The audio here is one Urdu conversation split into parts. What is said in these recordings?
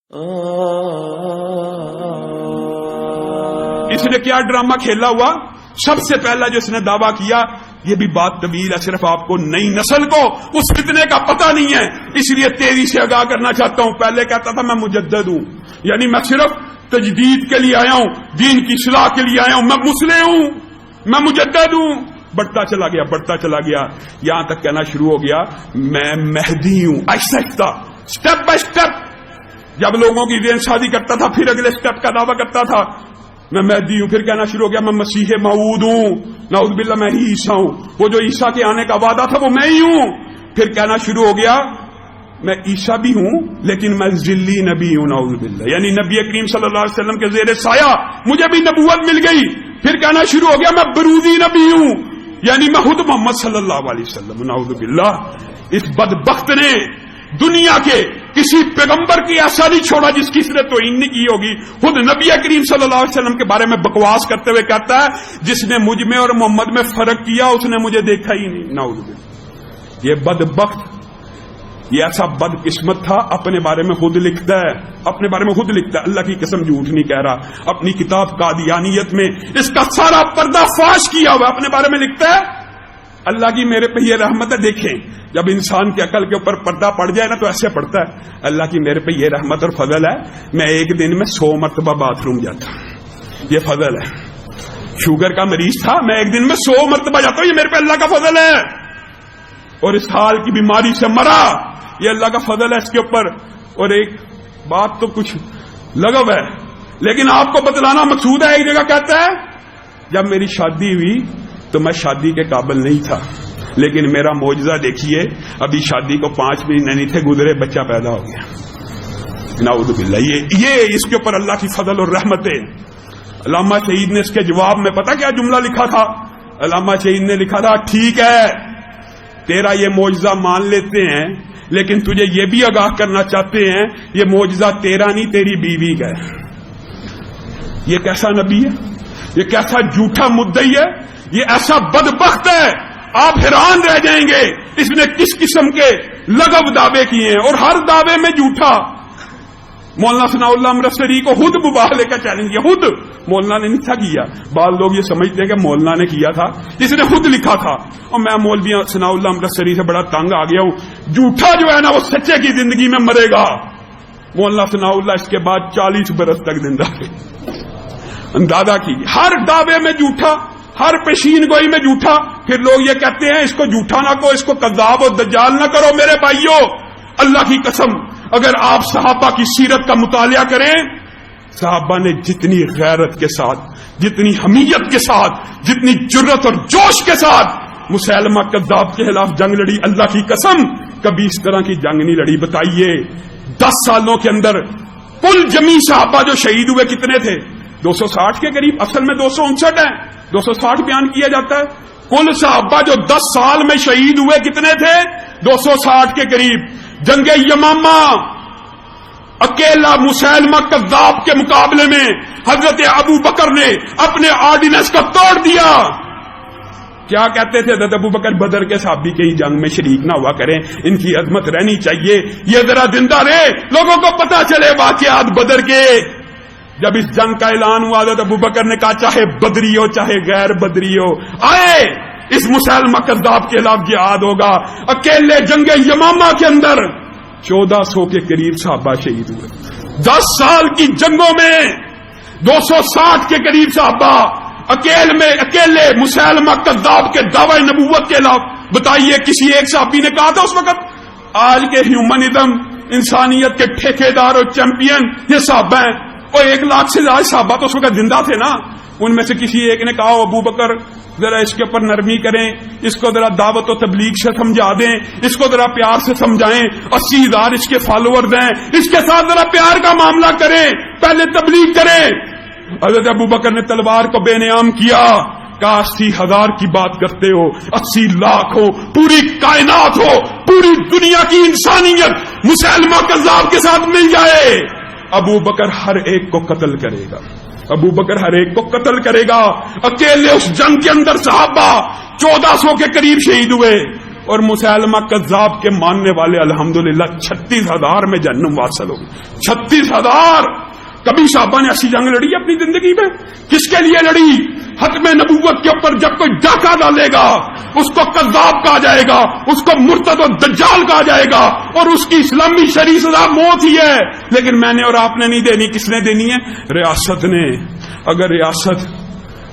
اس نے کیا ڈرامہ کھیلا ہوا؟ سب سے پہلا جو اس نے دعویٰ کیا، یہ بھی بات طویل ہے، صرف آپ کو نئی نسل کو اس فتنے کا پتہ نہیں ہے، اس لیے تیزی سے آگاہ کرنا چاہتا ہوں۔ پہلے کہتا تھا میں مجدد ہوں، یعنی میں صرف تجدید کے لیے آیا ہوں، دین کی اصلاح کے لیے آیا ہوں، میں مسلح ہوں، میں مجدد ہوں۔ بڑھتا چلا گیا، یہاں تک کہنا شروع ہو گیا میں مہدی ہوں۔ آہستہ اسٹیپ بائی اسٹیپ جب لوگوں کی ذہن سازی کرتا تھا، پھر اگلے اسٹیپ کا دعویٰ کرتا تھا میں مہدی ہوں، پھر کہنا شروع ہو گیا میں مسیح موعود ہوں، نعوذ باللہ میں ہی عیسیٰ ہوں، وہ جو عیسیٰ کے آنے کا وعدہ تھا وہ میں ہی ہوں۔ پھر کہنا شروع ہو گیا میں عیسیٰ بھی ہوں لیکن میں ذلی نبی ہوں، نعوذ باللہ، یعنی نبی کریم صلی اللہ علیہ وسلم کے زیر سایہ مجھے بھی نبوت مل گئی۔ پھر کہنا شروع ہو گیا میں بروزی نبی ہوں، یعنی میں خود محمد صلی اللہ علیہ وسلم، نعوذ باللہ۔ اس بدبخت نے دنیا کے کسی پیغمبر کی ایسا نہیں چھوڑا جس کی اس نے توہین نہیں کی ہوگی۔ خود نبی کریم صلی اللہ علیہ وسلم کے بارے میں بکواس کرتے ہوئے کہتا ہے جس نے مجھ میں اور محمد میں فرق کیا اس نے مجھے دیکھا ہی نہیں، نعوذ باللہ۔ یہ بدبخت، یہ ایسا بد قسمت تھا، اپنے بارے میں خود لکھتا ہے، اللہ کی قسم جھوٹ نہیں کہہ رہا۔ اپنی کتاب قادیانیت میں اس کا سارا پردہ فاش کیا ہوا، اپنے بارے میں لکھتا ہے اللہ کی میرے پہ یہ رحمت ہے۔ دیکھیں جب انسان کی عقل کے اوپر پردہ پڑ جائے نا تو ایسے پڑتا ہے اللہ کی میرے پہ یہ رحمت اور فضل ہے، میں ایک دن میں 100 مرتبہ باتھ روم جاتا ہوں، یہ فضل ہے۔ شوگر کا مریض تھا، میں ایک دن میں 100 مرتبہ جاتا ہوں، یہ میرے پہ اللہ کا فضل ہے۔ اور اس حال کی بیماری سے مرا، یہ اللہ کا فضل ہے اس کے اوپر۔ اور ایک بات تو کچھ لغو ہے لیکن آپ کو بتلانا مقصود ہے۔ ایک جگہ کہتا ہے جب میری شادی ہوئی تو میں شادی کے قابل نہیں تھا، لیکن میرا معجزہ دیکھیے، ابھی شادی کو 5 مہینے نہیں تھے گزرے، بچہ پیدا ہو گیا، نعوذ باللہ۔ یہ اس کے اوپر اللہ کی فضل اور رحمت ہے۔ علامہ شہید نے اس کے جواب میں پتہ کیا جملہ لکھا تھا؟ علامہ شہید نے لکھا تھا ٹھیک ہے تیرا یہ معجزہ مان لیتے ہیں لیکن تجھے یہ بھی آگاہ کرنا چاہتے ہیں یہ معجزہ تیرا نہیں تیری بیوی کا ہے۔ یہ کیسا نبی ہے، یہ کیسا جھوٹا مدعی ہے، یہ ایسا بدبخت ہے، آپ حیران رہ جائیں گے اس نے کس قسم کے لغو دعوے کیے ہیں، اور ہر دعوے میں جھوٹا۔ مولانا ثناء اللہ مرزا کو خود مباہلے کا چیلنج کیا، خود مولانا نے نہیں تھا کیا، بعض لوگ یہ سمجھتے ہیں کہ مولانا نے کیا تھا، اس نے خود لکھا تھا۔ اور میں مولوی ثناء اللہ مرزا سے بڑا تنگ آ گیا ہوں، جھوٹا جو ہے نا وہ سچے کی زندگی میں مرے گا۔ مولانا ثناء اللہ اس کے بعد 40 برس تک زندہ رہے۔ اندازہ کی ہر دعوے میں جھوٹا، ہر پیشین گوئی میں جھوٹا۔ پھر لوگ یہ کہتے ہیں اس کو جھوٹا نہ کہو، اس کو کذاب و دجال نہ کرو۔ میرے بھائیو اللہ کی قسم اگر آپ صحابہ کی سیرت کا مطالعہ کریں، صحابہ نے جتنی غیرت کے ساتھ، جتنی حمیت کے ساتھ، جتنی جرت اور جوش کے ساتھ مسیلمہ کذاب کے خلاف جنگ لڑی، اللہ کی قسم کبھی اس طرح کی جنگ نہیں لڑی۔ بتائیے 10 سالوں کے اندر کل جمی صحابہ جو شہید ہوئے کتنے تھے؟ 260 کے قریب، اصل میں 259 ہیں، 260 بیان کیا جاتا ہے۔ کل صحابہ جو 10 سال میں شہید ہوئے کتنے تھے؟ 260 کے قریب۔ جنگ یمامہ اکیلا مسیلمہ کذاب کے مقابلے میں حضرت ابو بکر نے اپنے آرڈیننس کو توڑ دیا۔ کیا کہتے تھے حضرت ابو بکر؟ بدر کے صحابی کہیں جنگ میں شریک نہ ہوا کریں، ان کی عظمت رہنی چاہیے، یہ ذرا زندہ رہے، لوگوں کو پتا چلے واقعات بدر کے۔ جب اس جنگ کا اعلان ہوا حضرت ابو بکر نے کہا چاہے بدری ہو چاہے غیر بدری ہو، آئے اس مسیلمہ کذاب کے خلاف جہاد ہوگا۔ اکیلے جنگ یمامہ کے اندر 1400 کے قریب صحابہ شہید ہوئے۔ 10 سال کی جنگوں میں 260 کے قریب صحابہ اکیلے مسیلمہ کذاب کے دعوی نبوت کے خلاف۔ بتائیے کسی ایک صحابی نے کہا تھا اس وقت آج کے ہیومنزم انسانیت کے ٹھیکیدار اور چیمپئن یہ صحابہ ہیں؟ اور 1 لاکھ سے زیادہ صحابہ تو اس وقت زندہ تھے نا، ان میں سے کسی ایک نے کہا ابو بکر ذرا اس کے اوپر نرمی کریں، اس کو ذرا دعوت و تبلیغ سے سمجھا دیں، اس کو ذرا پیار سے سمجھائیں، 80,000 اس کے فالوورز ہیں، اس کے ساتھ ذرا پیار کا معاملہ کریں، پہلے تبلیغ کریں۔ حضرت ابو بکر نے تلوار کو بے نیام کیا، کہا 80,000 کی بات کرتے ہو، 80 لاکھ ہو، پوری کائنات ہو، پوری دنیا کی انسانیت مسیلمہ کذاب کے ساتھ مل جائے، ابو بکر ہر ایک کو قتل کرے گا، ابو بکر ہر ایک کو قتل کرے گا۔ اکیلے اس جنگ کے اندر صحابہ 1400 کے قریب شہید ہوئے۔ اور مسلمہ کذاب کے ماننے والے الحمدللہ 36,000 میں جہنم واصل ہوگی. 36,000. کبھی صحابہ نے ایسی جنگ لڑی اپنی زندگی میں؟ کس کے لیے لڑی؟ ختم نبوت کے اوپر جب کوئی ڈاکہ ڈالے گا اس کو کذاب کہا جائے گا، اس کو مرتد و دجال کہا جائے گا، اور اس کی اسلامی شرعی سزا موت ہی ہے. لیکن میں نے اور آپ نے نہیں دینی. کس نے دینی ہے؟ ریاست نے. اگر ریاست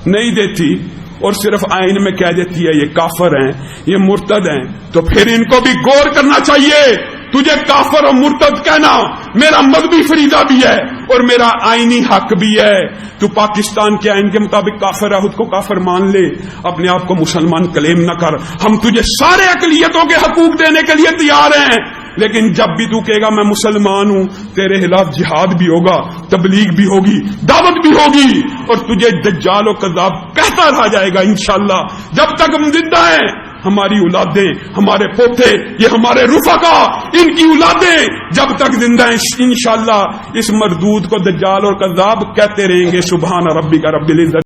نہیں دیتی اور صرف آئین میں کہہ دیتی ہے یہ کافر ہیں، یہ مرتد ہیں، تو پھر ان کو بھی غور کرنا چاہیے. تجھے کافر اور مرتد کہنا میرا مذہبی فریضہ بھی ہے اور میرا آئینی حق بھی ہے. تو پاکستان کے آئین کے مطابق کافر ہے، خود کو کافر مان لے، اپنے آپ کو مسلمان کلیم نہ کر. ہم تجھے سارے اقلیتوں کے حقوق دینے کے لیے تیار ہیں، لیکن جب بھی تو کہے گا میں مسلمان ہوں، تیرے خلاف جہاد بھی ہوگا، تبلیغ بھی ہوگی، دعوت بھی ہوگی، اور تجھے دجال و کذاب کہتا رہا جائے گا انشاءاللہ جب تک ہم زندہ ہیں. ہماری اولادیں، ہمارے پوتے، یہ ہمارے رفقا، ان کی اولادیں جب تک زندہ ہیں انشاءاللہ اس مردود کو دجال اور کذاب کہتے رہیں گے. سبحان ربک رب العزت